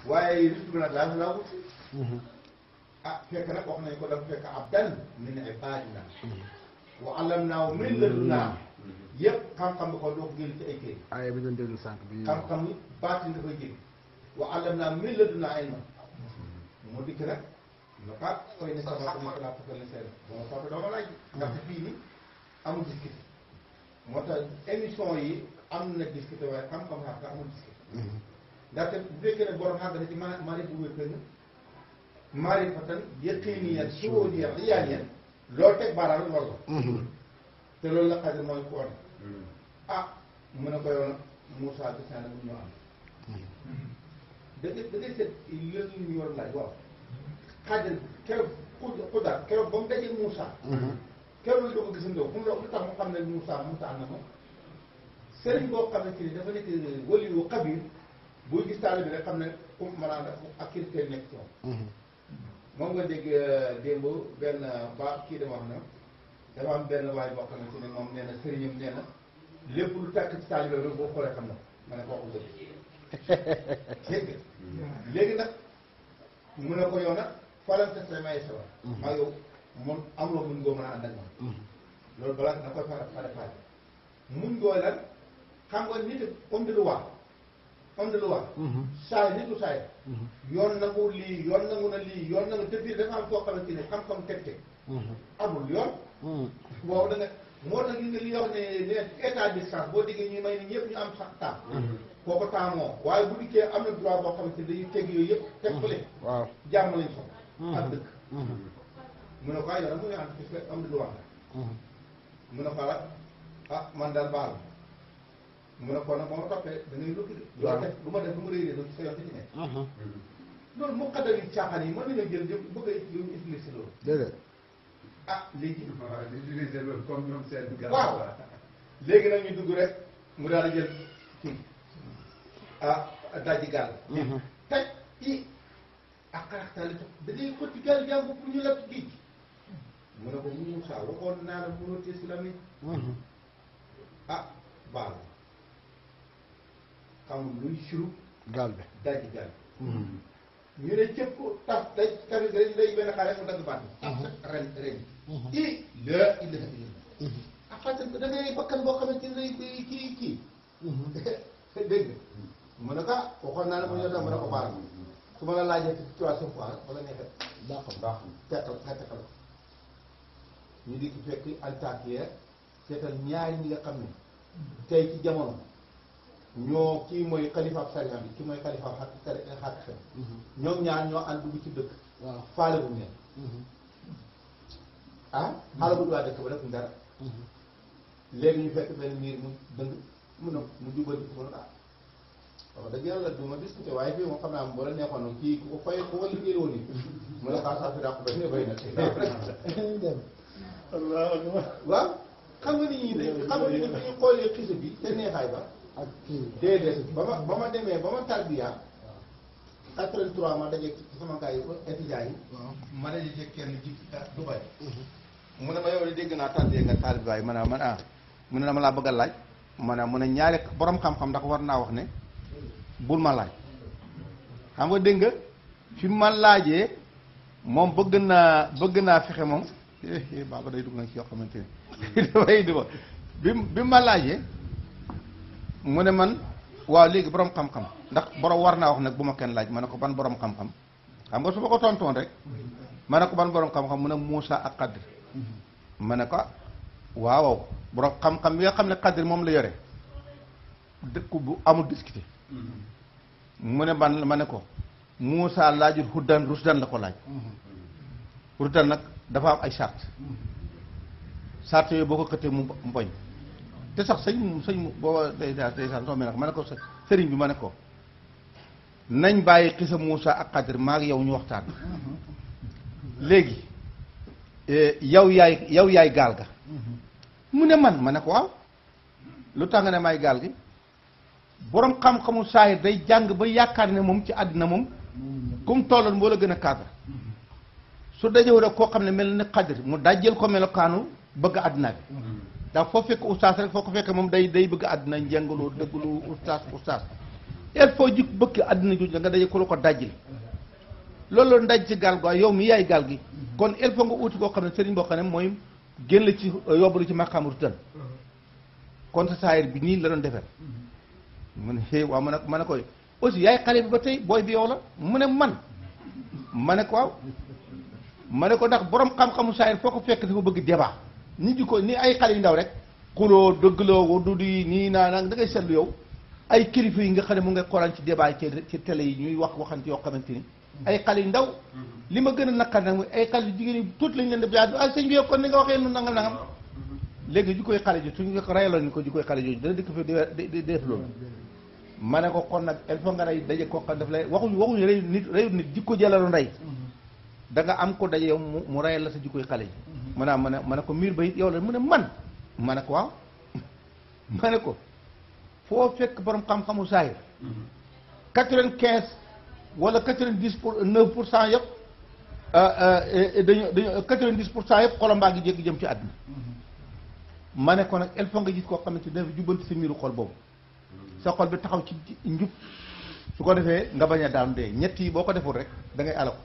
waaye risque bi nag laa wut ah fekk nag wax nañ ko dafa fekk abdan min ibadina wa allamnaahu min ladunnaa yëpp xam-xam bi ko doo ko génn ci ay kër aaya bi doon déglu sànq bi xam-xam yi baatin dafay génn wa allamnaahu min ladunnaa ilman mu dikk nag no ah koy ne sama ko nekk laa fakal ne seen ba ma soxla dama laaj ndaxte fii ni amul discuté moo tax émission yi am na discuté waaye xam-xam xaar amul discuté ndaxte bu fekkee ne borom xàgg na ci maari bu wér këng maarifatan yaqiiniyan shuhuudiyan iyaaniyan loolu teg baaraam war la te loolu la xadir mooy ko wane ah mu ne ko yow nag Moussa gis naa ne mu ñoo am da ngay seet léegi ñu war a laaj waaw xadir keroog xudaar keroog ba mu dajee Moussa keroog la doo ko gisandoo fu mu la lu tax mu xam ne Moussa am na ko sëriñ boo xam ne ci dafa nekk waliyu xabir buy gis taalibe bi rek xam ne ku maanaam ak critère nekk ci moom moom nga dégg démb benn ba kii dama wax na dafa am benn waay boo xamante ne moom nee na sëriñam nee na lépp lu tàkk ci taalibe bi boo xoolee xam na ma ne kooku dëgg dégg léegi nag mu ne ko yow nag falante sa may sawar maa yow moom amuloo mun ngoo mën a ànd ak man loolu balaa na koy fare mun ngoo lan xam nga nit homme de loi saay nitu saay yoon nangu lii yoon nangu na lii yoon nangu te biir dafa am foo xamante ne xam-xam teg amul yoon boobu da nga moo tax gis nga li wax ne état d'urgence boo déggee ñuy may ni ñëpp ñu am sax temps kooku temps moo waaye bu dikkee am na droit boo xamante ne dañuy teg yooyu yëpp teg fële waaw jàmm lañ soxla ak dëkk mu ne ko yow nag mu ngi ànd puisque am na droit mu ne ko ah man daal baal mu ne ko nag ba ma toppee da ngay lukki de loo def lu ma def lu ma réeré loolu sa yoon ci nekk loolu mu xaddal yi caaxaan yi mën nañoo jël bëgg a utiliser loolu déedéet ah léegi utiliser loolu comme ñoom seen waaw léegi nag ñu dugg rek mu daal di jël kii dajji gaal taj i ak xaraxtaali to da ngay xotti gaal jàmm pour ñu lakk géej mu ne ko Moussa waxoon naa la mënoo tee si la mi baal xamul luy suru gaal bi dajji gaal ñu ne cëpp tas day tamit day benn xale mu dagg baat ren i la ilaha illallah ak fàttal da ngay bakkan boo xamante ne day kii dégg nga mu ne ko waxoon naa ne ko ñoo tax mu ne ko baal su ma la laajee troisième fois wala neexee baax teqal nga teqal ko ñu di ko fekk Antakiya seetal ñaari ñi nga xam ne tey ci jamono ñoo kii mooy xalifaab sariya bi kii mooy xalifaab xaq xel ñoom ñaar ñoo ànd dugg ci dëkk waaw faale bu ne xaala bu waa dëkk ba def dara léegi ñu fekk benn miir mu dëng mu jubal di ko wax dëgg yàlla du ma discuté waaye fii moom xam naa boo la neexoon kii ku ko fay ku ko liggéey woon ni mu la xaar saa fi dàq bay ne bay na waaw xam nga ni ñii de xam nga ni dañu xoolee xisa bi te neexaay ba ak kii déedéet ba ma demee ba ma tarbiya 83 ma daje ci sama gars yi étudiants yi ma daje ci kenn ci Dubaï mu ne ma yow de dégg naa tarbiya nga tarbiya yi ma ne man mu ne dama laa bëgg a laaj ma ne mu ne ñaari borom xam-xam ndax war naa wax ne bul ma laaj xam nga dégg nga fi ma laajee moom bëgg naa fexe moom baaba day dugg nag ci yoo xamante ni dafay dugg bi ma laajee mu ne man waaw léegi borom xam-xam ndax borom war naa wax nag bu ma kenn laaj ma ne ko ban borom xam-xam xam nga su ma ko tontoon rek ma ne ko ban borom xam-xam mu ne Moussa ak Xadir ma ne ko waaw borom xam-xam bi nga xam ne Xadir moom la yore dëkk bu amul discuté mu ne ban ma ne ko Moussa laajul huddan rusdan la ko laaj huddan nag dafa am ay charte charte yooyu boo ko xëttee mu mboñ te sax sëñ booba day saan soo mel nag ma ne ko sëriñ bi ma ne ko nañ bàyyi xisa Moussa ak Xadir maa ngi yow ñu waxtaan léegi yow yaay gaal ga mu ne man ma ne ko waaw lu tax nga ne maay gaal gi borom xam-xamu saayir day jàng ba yaakaar ne moom ci àddina moom comme tolloon moo la gën a cadre su dajewu rek koo xam ne mel ni Xadir mu dajjel ko melokaanu bëgg àddina bi ndax foo fekk ustaas rek foo ko fekk moom day bëgg àddina njëngalu dëgglu ustaas il faut jik bëkk àddina ju nga daje ku la ko dajjil loolu ndaj ci gaal gi yow mi yaay gaal gi kon il faut nga uuti koo xam ne sëriñ boo xam ne mooy génn ci yóbbu ci maqaamatu tan kon sa saayir bi nii la doon defar mu ne xëy waaw ma ne koy aussi yaay xale bi ba tey booy bi yow la mu ne man ma ne ko waaw ma ne ko ndax borom xam-xamu saayir foo ko fekk dafa bëgg débat nit di ko ni ay xale yu ndaw rek xuloo dëggloo du di nii naa nag da ngay seetlu yow ay kilifa yi nga xam ne mu ngay xoolaan ci débat ci télé yi ñuy waxante yoo xamante ni ay xale yu ndaw li ma gën a naqar nag mooy ay xale yu jigéen yi tuuti lañ leen def yaa ah sëñ bi yow kon ni nga waxee nu nangam nangam léegi ji koy xale ji suñu ko rayaloon ni ko ji koy xale jooju dana dikk fi di def loolu ma ne ko kon nag il faut nga rey daje koo xam daf lay waxuñu reyu nit jikko jëlaloon rey da nga am ko daje yow mu rayal la sa jikkoy xale ji ma ne ko miir ba it yow la mu ne man ma ne ko waaw ma ne ko foo fekk borom xam-xamu saahir 95 wala 99% yëpp dañu 90% yëpp xolam baa ngi jéggi jëm ci àdduna ma ne ko nag il faut nga gis koo xamante ne dafa jubbanti sa miiru xol boobu sa xol bi taxaw ci njub su ko defee nga bañ a daanu dee ñett yi boo ko deful rek da ngay alako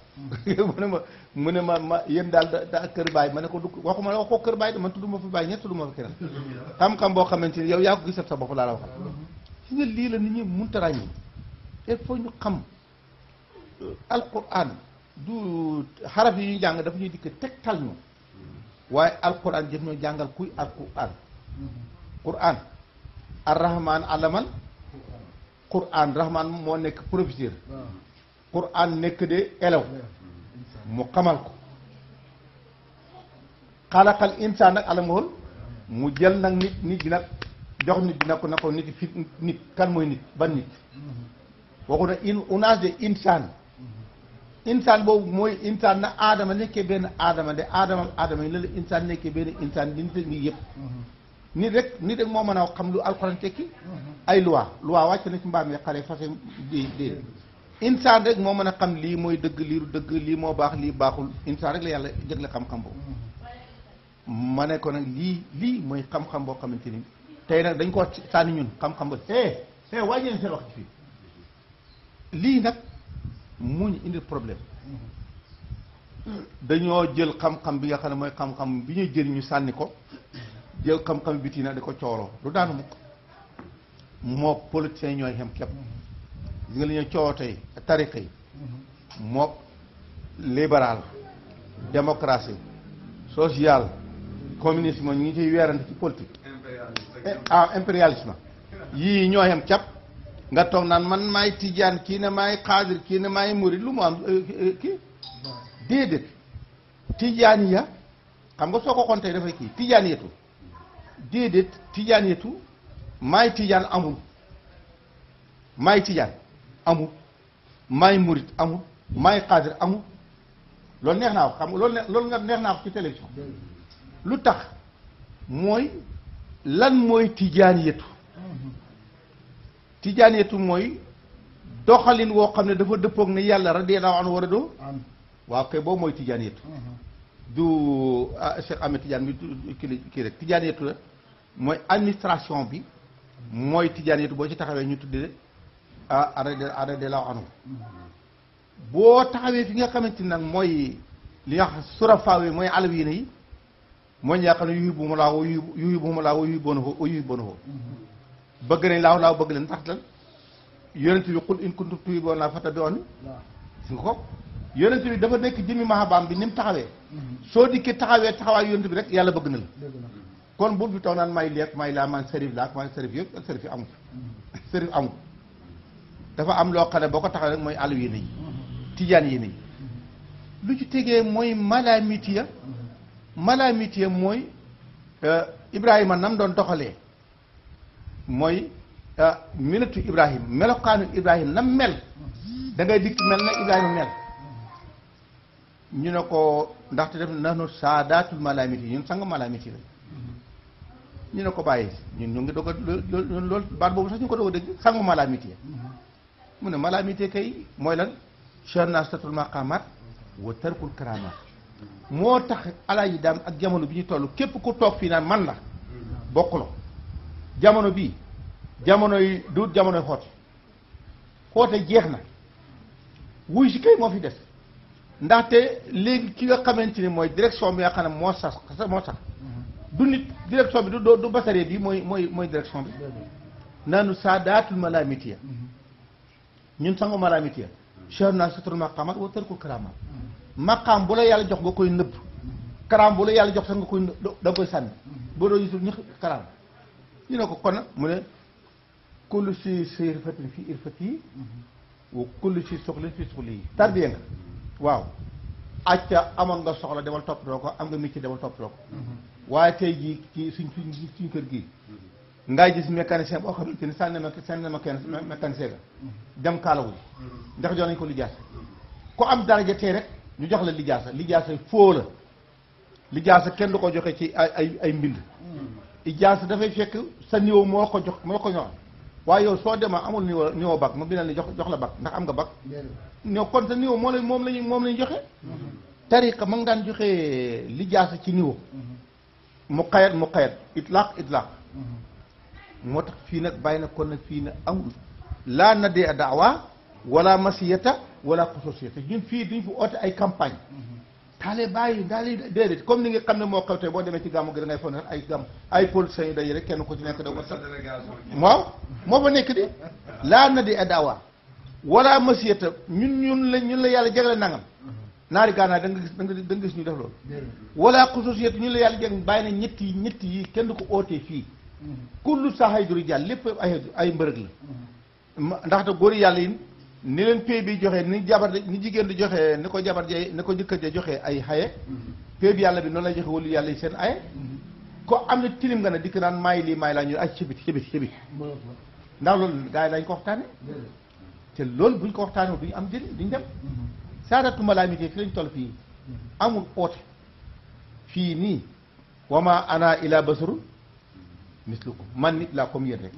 mu ne ma yéen daal da kër baay ma ne ko du waxuma la waxoo kër baay man tudduma fi baay ñett tudduma fi keneen xam-xam boo xamante ni yow yaa ko gisal sa bopp laa la waxal si nga lii la nit ñi mënta ràññi il faut ñu xam alquran du xaraf yi ñu jàng dafa ñuy dikk tegtal ñu waaye alquran jëf ñoo jàngal kuy alquran quran arrahman alamal quran rahman moo nekk professeur quran nekk de élève mu xamal ko xalaqal insaan nag alamahul mu jël nag nit gi nag jox nit bi na ko nit fi nit kan mooy nit ban nit waxu na unaas de insaan boobu mooy insaan na aadama nekkee benn aadama de aadama yi la insaan nekkee benn insaan nit ñi yëpp nit rek moo mën a xam lu alxuraan tekki ay loi wàcc na ci mbaam yi xare fase di insaan rek moo mën a xam lii mooy dëgg lii du dëgg lii moo baax lii baaxul insaan rek la yàlla jëgle xam-xam boobu ma ne ko nag lii mooy xam-xam boo xamante ni tey nag dañ ko sànni ñun xam-xam ba wàññi leen seen wax ci fii lii nag mu ñu indi problème dañoo jël xam-xam bi nga xam ne mooy xam-xam bi ñuy jël ñu sànni ko jël xam-xam biti nag di ko cooloo du daanu mukk moo politiciens ñooy xem képp gis nga li ñuy coowoo tey tariqa yi moo libéral démocratie social communisme ñu ngi ciy weerante ci politique impérialisme yii ñoo xem képp nga toog naan man maay tijaan kii ne maay xaadir kii ne maay murid lu mu am kii déedéet tijaan ya xam nga soo ko xoon tey dafay kii tijaan yetu déedéet tijaan yetu maay tijaan amul maay tijaan amul maay murid amul maay xaadir amul loolu neex naa ko xam nga loolu nga neex naa ko ci télévision lu tax mooy lan mooy tijaan yetu tijaaniyatu mooy doxalin woo xam ne dafa dëppoog ne yàlla radiyallahu anhu war a doo waaw kay boobu mooy tijaaniyatu du Cheikh Ahmed Tidiane mi kii rek tijaaniyatu la mooy administration bi mooy tijaaniyatu boo ci taxawee ñu tuddee radiyallahu anhu boo taxawee fi nga xamante nag mooy li nga xam surafaawe mooy alawiina yi mooy ñi nga xam ne yuhibbuhumu laahu wa yuhibbuunahu bëgg nañ laaw bëgg leen ndax lan yonent bi qul in kuntum tuhibbuuna llaaha fattabi'uuni si nga ko yonent bi dafa nekk jëmmi mahabaam bi ni mu taxawee soo dikkee taxawaay yonent bi rek yàlla bëgg na la kon bul fi toog naan may leeg may laa man sërif laa man sërif yëpp ak sërif yi amul sërif amul dafa am loo xam ne boo ko taxawee rek mooy àll yéene yi tijaan yéene yi lu ci tegee mooy malamitiya mooy Ibrahima nam doon doxalee mooy milatu Ibrahim melokaanu Ibrahim nam mel da ngay dikk mel na Ibrahima mel ñu ne ko ndaxte def na nu saadaatul malamiti ñun sang malamiti la ñu ne ko bàyyi ñun ñu ngi doog a loolu baat boobu sax ñu ko doog a dégg sangu malamiti mu ne malamiti kay mooy lan shanasatul maqamat wa tarkul karamat moo tax alaaji daam ak jamono bi ñu toll képp ku toog fii naan man la bokkuloo jamono bii jamono yi du jamonoy xooti oote jeex na wuy si kay moo fi des ndaxte léegi ki nga xamante ni mooy direction bi nga xam ne moo sax du nit direction bi du basaree bi mooy direction bi naanu saadaatul malamitiya ñun sango malamitiya cher naa satul maqamat wa tarkul karamat maqaam bu la yàlla jox nga koy nëbb karaam bu la yàlla jox sax nga koy da nga koy sànni boo doo gisul ñu karaam ñu ne ko kon mu ne kullu si irfatin fi irfati wa kullu si soxlin fi soxli yi tarbiya nga waaw acca amoon nga soxla demal toppatoo ko am nga métier demal toppatoo ko waaye tey jii ci suñ kër gii ngay gis mécanicien boo xamante ni sànni na mécanicien ga dem kaalawu ndax jox nañ ko lijaasa ku am daraja tey rek ñu jox la lijaasa foo la lijaasa kenn du ko joxe ci ay mbind ijaasa dafay fekk sa niveau moo ko ñor waaye yow soo demaa amul niveau bac ma bindal ni jox la bac ndax am nga bac ñoo kon sa niveau moom lañu joxe tariqa ma nga daan joxe lijaasa ci niveau mu xayat itlaq moo tax fii nag bàyyi na kon nag fii nag amul laa nadee a daawa wala masiyata wala xususiyata ñun fii duñ fi oote ay campagne taale bàyyi daal déedéet comme ni nga xam ne moo xew tey boo demee ci gàmmu gi da ngay foog ne ay gàmm ay politiciens yu daje rek kenn ku ci nekk da ko sax waaw moo fa nekk di laa nadee a daawa wala masiyata ñun la yàlla jagle nangam naari gaanaar da nga gis ñu def loolu wala xususiyata ñun la yàlla jagle bàyyi na ñett yi kenn du ko ootee fii kullu saxay duri jàll lépp ay mbërëg la ndaxte góor yàlla yi ni leen pay bi joxe ni jigéen di joxe ni ko jabar jee ni ko jëkkër ja joxe ay xaye pay bi yàlla bi noonu lay joxe wala yàlla yi seen aye ko am na tilim nga ne dikk naan maay lii maay laa ñu ay cibit ndax loolu gars yi dañ ko waxtaane te loolu buñ ko waxtaane duñu am jëriñ duñ dem saadatu malaamité fi lañ toll fii amul oote fii nii wama ana ila basaru mislukum man nit laa comme yéen rek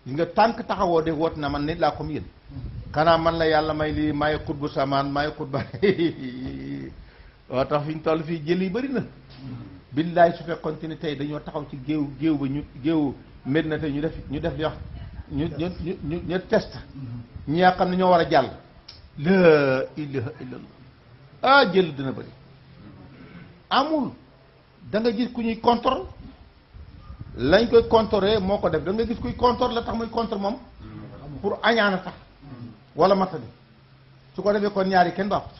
gis nga tànk taxawoo de woot na man nit laa comme yéen xanaa man la yàlla may lii maay xutbu samaan maay xutba waa tax fi ñu toll fii jël yi bëri na billaay su fekkoon te ni tey dañoo taxaw ci géew ba géew mét na te ñu def li wax ñu test ñi nga xam ne ñoo war a jàll la ilaha illallah jël dina bëri amul da nga gis ku ñuy contrôle lañ koy contrôler moo ko def da nga gis kuy contrôle la tax muy contre moom pour añaana tax wala matadi su ko defee kon ñaari kenn baaxut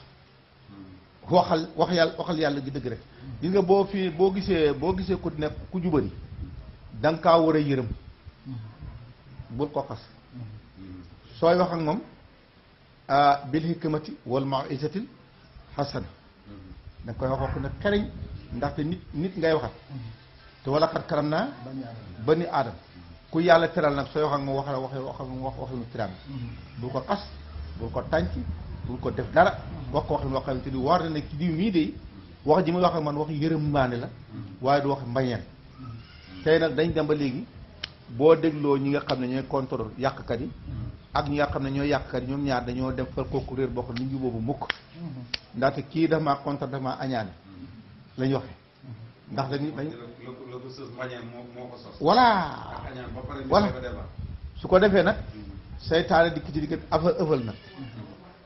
waxal yàlla gi dëgg rek gis nga boo gisee ku nekk ku jubari da nga kaa war a yërëm bul ko xas sooy wax ak moom bil hikmati wal mau'izatil hasana da nga koy wax ko ne xereñ ndaxte nit ngay waxat te wala xat karam naa bani aadama ku yàlla teral nag sooy wax ak moom waxinu tiraam bul ko xas bul ko tànc bul ko def dara wax ko waxin wax xamante ni war na ne ci diw mii de wax ji muy wax ak man wax yërëmaane la waaye du wax mbañeel tey nag dañ dem ba léegi boo dégloo ñi nga xam ne ñooy contrôle yàqkat yi ak ñi nga xam ne ñooy yàqkat yi ñoom ñaar dañoo dem far kooku réer bokk nit ñi boobu mukk ndaxte kii dafa maa contre dafa maa añaane lañ waxe ndax dañuy voilà su ko defee nag seytaane dikk ci diggante ëffal nag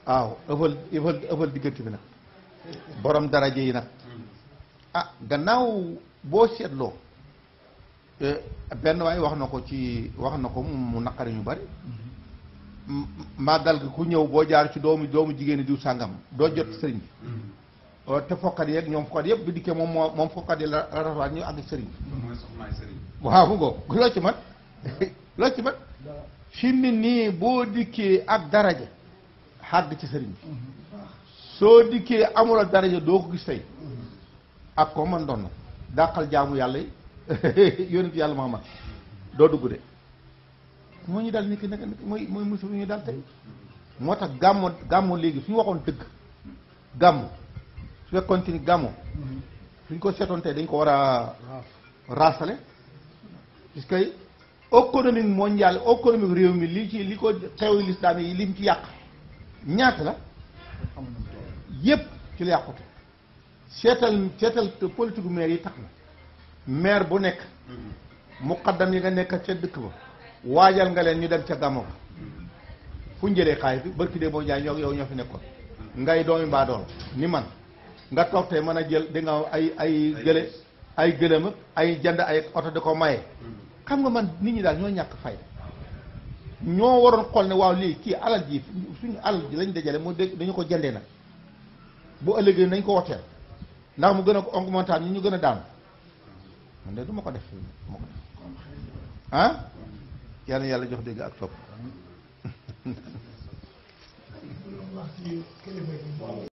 waaw ëffal diggante bi nag borom daraje yi nag gannaaw boo seetloo benn waay wax na ko mu naqari ñu bari màggal gi ku ñëw boo jaar ci doomu jigéen diw sàngam doo jot sëriñ bi te fokkat yeeg ñoom fokkat yëpp bi dikkee moom fokkat yi la rafetlu ñu àgg sëriñ bi waaw mu ngoo loo ci man fi mu nii boo dikkee ak daraja xàgg ci sëriñ bi soo dikkee amula daraja doo ko gis tey ak ko man doon na dàqal jaamu yàlla yi yónent yàlla Muhammad doo dugg de moo ñu dal ni ki nag mooy musul ñu dal tey moo tax gàmmo léegi suñu waxoon dëgg gàmmo su fekkoon ni gàmmo suñ ko seetoon tey dañ ko war a raasale puisque économie mondiale économique réew mi li ko xew lislaam yi lim ci yàq ñaata la yépp ci la yàqute seetal politique maire yi tax na maire bu nekk muqaddam yi nga nekk ca dëkk ba waajal nga leen ñu dem ca gàmmo ba fu ñu jëlee xaalis bi barki dee boo jaay ñoo yow ñoo fi nekkoon ngay doomi mbaadool ni man nga toog tey mën a jël di nga ay gëlëm ak ay jënd ay oto di ko maye xam nga man nit ñi daal ñoo ñàkk fay ñoo waroon xool ne waaw lii kii alal ji suñu alal ji lañ dajale moo dégg dañu ko jëndee nag bu ëllëgee nañ ko woteel ndax mu gën a augmentation ñu gën a daanu man de du ma ko def ah yàlla jox dégg ak topp